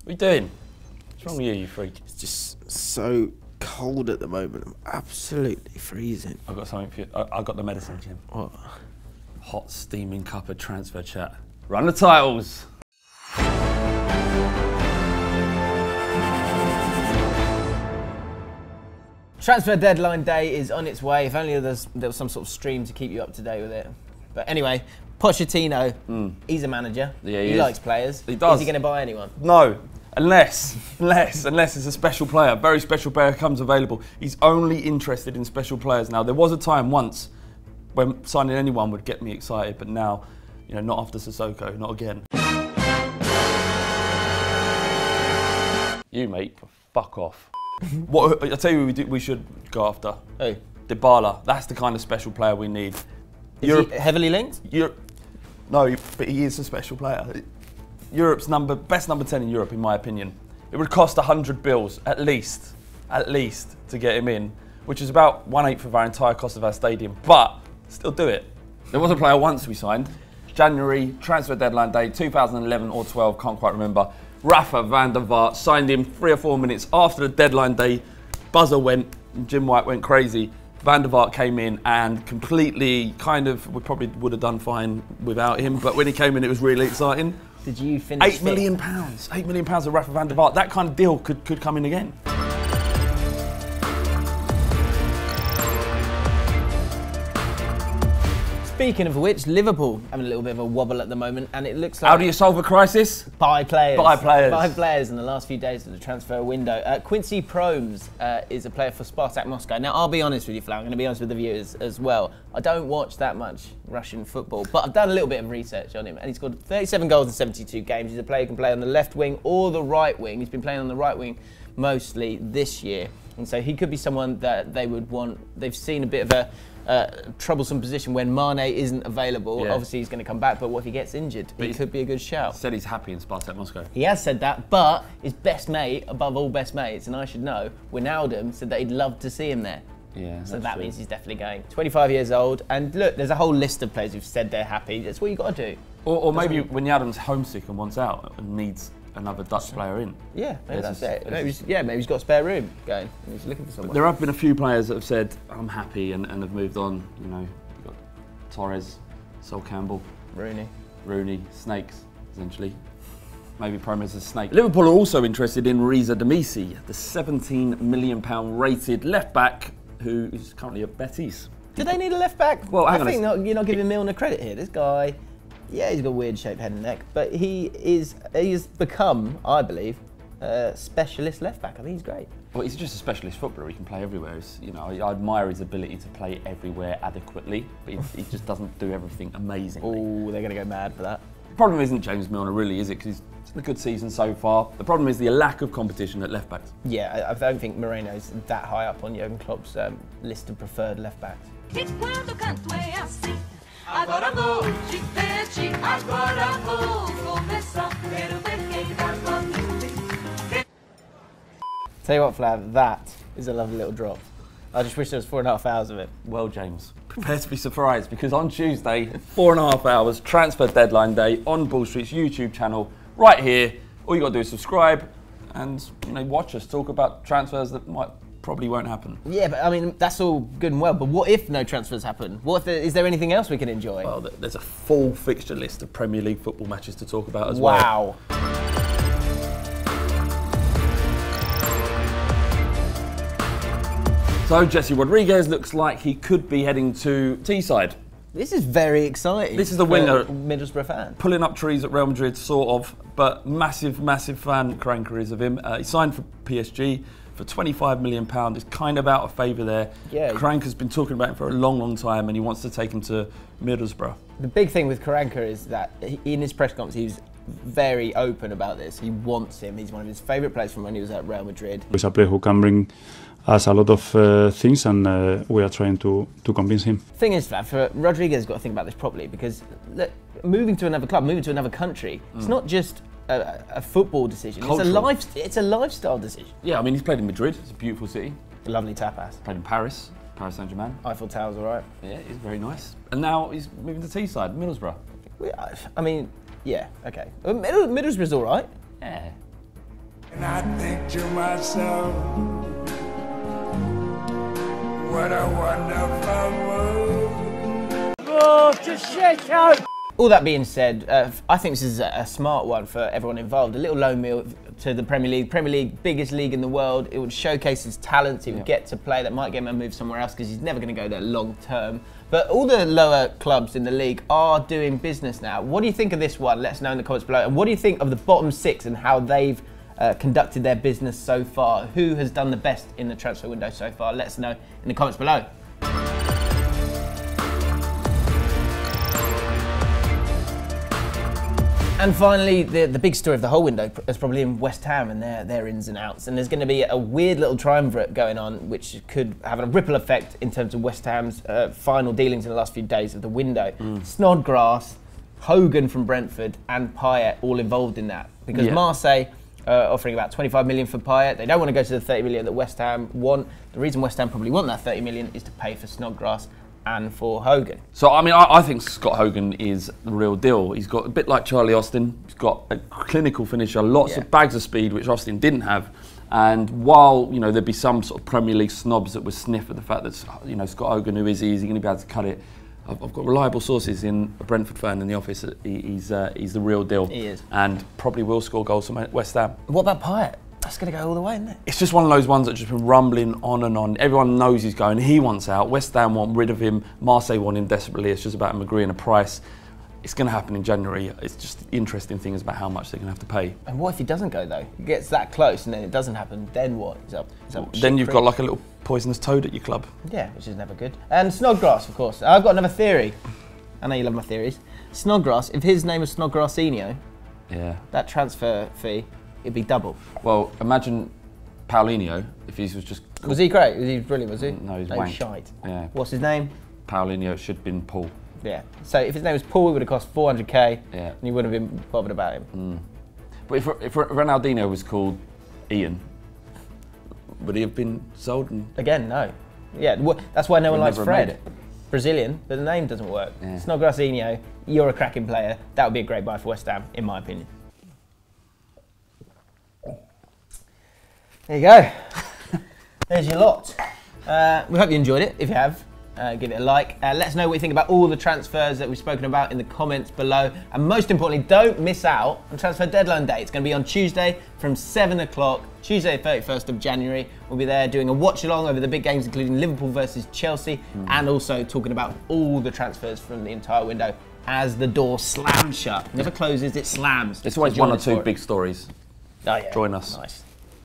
What are you doing? What's wrong with you, you freak? It's just so cold at the moment. I'm absolutely freezing. I've got something for you. I got the medicine, Jim. What? Hot steaming cup of transfer chat. Run the titles. Transfer deadline day is on its way. If only there was some sort of stream to keep you up to date with it. But anyway, Pochettino, he's a manager. Yeah, he likes players. He does. Is he going to buy anyone? No, unless it's a special player, very special player comes available. He's only interested in special players now. There was a time once when signing anyone would get me excited, but now, you know, not after Sissoko, not again. You, mate, fuck off. What I tell you, we should go after. Who? Dybala. That's the kind of special player we need. Is he heavily linked? No, but he is a special player. Europe's best number 10 in Europe, in my opinion. It would cost 100 bills at least, to get him in, which is about 1/8 of our entire cost of our stadium. But still do it. There was a player once we signed, January transfer deadline day, 2011 or 12, can't quite remember. Rafa van der Vaart signed him 3 or 4 minutes after the deadline day. Buzzer went, Jim White went crazy. Van der Vaart came in and completely we probably would have done fine without him, but when he came in it was really exciting. Did you finish £8 million. £8 million of Rafa van der Vaart. That kind of deal could come in again. Speaking of which, Liverpool having a little bit of a wobble at the moment, and it looks like... How do you solve a crisis? Buy players. Buy players. Buy players in the last few days of the transfer window. Quincy Promes is a player for Spartak Moscow. Now, I'll be honest with you, Flau, I'm going to be honest with the viewers as well. I don't watch that much Russian football, but I've done a little bit of research on him, and he's scored 37 goals in 72 games. He's a player who can play on the left wing or the right wing. He's been playing on the right wing mostly this year, and so he could be someone that they would want. They've seen a bit of a troublesome position when Mane isn't available. Yeah. Obviously he's going to come back, but what if he gets injured? He could be a good shout. Said he's happy in Spartak Moscow. He has said that, but his best mate, above all best mates, and I should know, Wijnaldum, said that he'd love to see him there. Yeah, so that means he's definitely going. 25 years old, and look, there's a whole list of players who've said they're happy. That's what you got to do. Or maybe Wijnaldum's homesick and wants out and needs another Dutch player in. Yeah, maybe that's it. Maybe he's got spare room going and he's looking for someone. There have been a few players that have said, I'm happy and have moved on. You know, you've got Torres, Sol Campbell, Rooney, snakes, essentially. Maybe Promes a snake. Liverpool are also interested in Riza Demisi, the £17 million rated left back who is currently at Betis. Do they need a left back? Well, I think you're not giving Milner credit here. This guy, yeah, he's got a weird shaped head and neck, but he has become, I believe, a specialist left back. I think he's great. Well, he's just a specialist footballer. He can play everywhere. I admire his ability to play everywhere adequately, but he just doesn't do everything amazingly. Oh, they're going to go mad for that. The problem isn't James Milner, really, is it? Because he's had a good season so far. The problem is the lack of competition at left backs. Yeah, I don't think Moreno's that high up on Jurgen Klopp's list of preferred left backs. Agora vou te pede, agora vou começar. Quero ver quem dá comigo. Tell you what, Flav, that is a lovely little drop. I just wish there was 4.5 hours of it. Well, James, prepare to be surprised because on Tuesday, 4.5 hours, transfer deadline day on Ball Street's YouTube channel, right here. All you got to do is subscribe and watch us talk about transfers that probably won't happen. Yeah, but I mean, that's all good and well, but what if no transfers happen? Is there anything else we can enjoy? Well, there's a full fixture list of Premier League football matches to talk about as well. Wow. So Jesse Rodriguez looks like he could be heading to Teesside. This is very exciting. This is the winger, Middlesbrough fan. Pulling up trees at Real Madrid, sort of, but massive fan Karanka is of him. He signed for PSG for £25 million. It's kind of out of favour there. Yeah. Karanka's been talking about him for a long time and he wants to take him to Middlesbrough. The big thing with Karanka is that in his press conference he was very open about this. He wants him. He's one of his favourite players from when he was at Real Madrid. He's a player who can bring us a lot of things and we are trying to convince him. Thing is, Flav, for Rodriguez, got to think about this properly because look, moving to another club, moving to another country, it's not just a football decision. It's a lifestyle decision. Yeah, I mean, he's played in Madrid. It's a beautiful city. A lovely tapas. Played in Paris, Paris Saint-Germain. Eiffel Tower's all right. Yeah, it's very nice. And now he's moving to Teesside, Middlesbrough. I mean, yeah, okay. Middlesbrough's all right. Yeah. And I think to myself, what a wonderful world. Oh, just shit out. All that being said, I think this is a smart one for everyone involved. A little loan meal to the Premier League. Premier League, biggest league in the world. It would showcase his talents. He would get to play. That might get him a move somewhere else because he's never going to go there long term. But all the lower clubs in the league are doing business now. What do you think of this one? Let us know in the comments below. And what do you think of the bottom 6 and how they've conducted their business so far? Who has done the best in the transfer window so far? Let us know in the comments below. And finally, the big story of the whole window is probably in West Ham and their ins and outs. And there's going to be a weird little triumvirate going on, which could have a ripple effect in terms of West Ham's final dealings in the last few days of the window. Snodgrass, Hogan from Brentford, and Payet all involved in that. Because Marseille offering about 25 million for Payet. They don't want to go to the 30 million that West Ham want. The reason West Ham probably want that 30 million is to pay for Snodgrass and for Hogan. So, I mean, I think Scott Hogan is the real deal. He's got a bit like Charlie Austin. He's got a clinical finisher, lots of bags of speed, which Austin didn't have. And while, you know, there'd be some sort of Premier League snobs that would sniff at the fact that, you know, Scott Hogan, who is he? Is he going to be able to cut it? I've got reliable sources in a Brentford fan in the office. He's the real deal. He is. And probably will score goals for West Ham. What about Payet? That's going to go all the way, isn't it? It's just one of those ones that's just been rumbling on and on. Everyone knows he's going. He wants out. West Ham want rid of him. Marseille want him desperately. It's just about him agreeing a price. It's going to happen in January. It's just the interesting thing is about how much they're going to have to pay. And what if he doesn't go, though? He gets that close and then it doesn't happen. Then what? Then you've got like a little poisonous toad at your club. Yeah, which is never good. And Snodgrass, of course. I've got another theory. I know you love my theories. Snodgrass, if his name was Snodgrassinho, that transfer fee, it'd be double. Well, imagine Paulinho, if he was just... Was he great? Was he brilliant, was he? No, he's wank. Shite. Yeah. What's his name? Paulinho, it should have been Paul. Yeah. So if his name was Paul, it would have cost 400k, and you wouldn't have been bothered about him. But if Ronaldinho was called Ian, would he have been sold? Again, no. Yeah, that's why no one likes Fred. Brazilian, but the name doesn't work. Yeah. Snodgrassinho, you're a cracking player. That would be a great buy for West Ham, in my opinion. There you go. There's your lot. We hope you enjoyed it. If you have, give it a like. Let us know what you think about all the transfers that we've spoken about in the comments below. And most importantly, don't miss out on transfer deadline day. It's going to be on Tuesday from 7 o'clock, Tuesday 31st of January. We'll be there doing a watch along over the big games, including Liverpool versus Chelsea, and also talking about all the transfers from the entire window as the door slams shut. Never closes, it slams. It's always one or two big stories. Oh, yeah. Join us. Nice.